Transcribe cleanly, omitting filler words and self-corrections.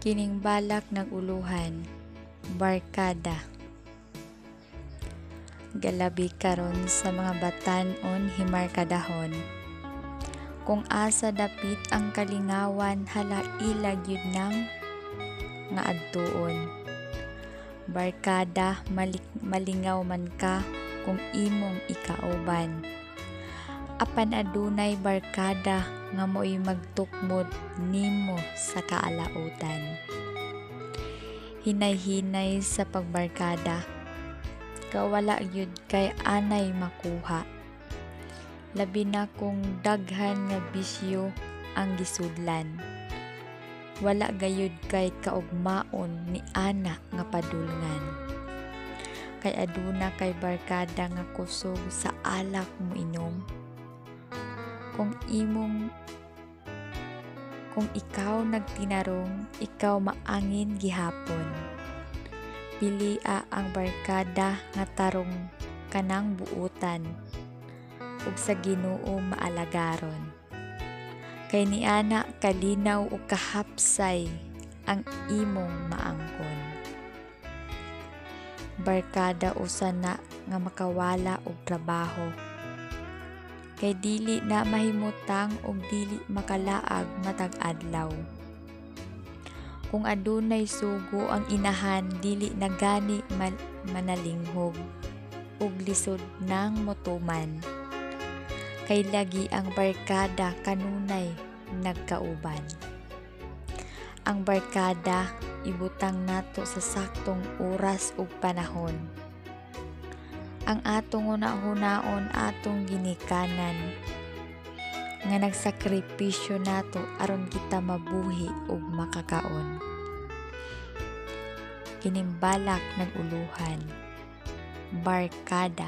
Kining balak naguluhan, barkada. Galabi karon sa mga batan-on himarkadahon. Kung asa dapit ang kalingawan hala ilag yun nang nga adtuon. Barkada malingaw man ka kung imong ikauban. Apan adunay barkada nga mo'y magtukmod nimo sa kaalautan. Hinay-hinay sa pagbarkada, kawala yun kay anay makuha. Labi na kung daghan nga bisyo ang gisudlan. Wala gayud kay kaugmaon ni ana nga padulngan. Kay aduna kay barkada nga kusog sa alak mo inom. Kung ikaw nagtinarong, ikaw maangin gihapon. Pilia ang barkada nga tarong kanang buutan, ug sa Ginoo maalagaron. Kay niana kalinaw ug kahapsay ang imong maangkon. Barkada usa na nga makawala og trabaho. Kay dili na mahimutang ug dili makalaag matag adlaw. Kung adunay sugo ang inahan dili na gani manalinghog ug lisod nang motuman. Kay lagi ang barkada kanunay nagkauban. Ang barkada ibutang nato sa saktong oras ug panahon. Ang atong una-hunaon atong ginikanan nga nagsakripisyo nato aron kita mabuhi ug makakaon. Kining balak naguluhan, barkada.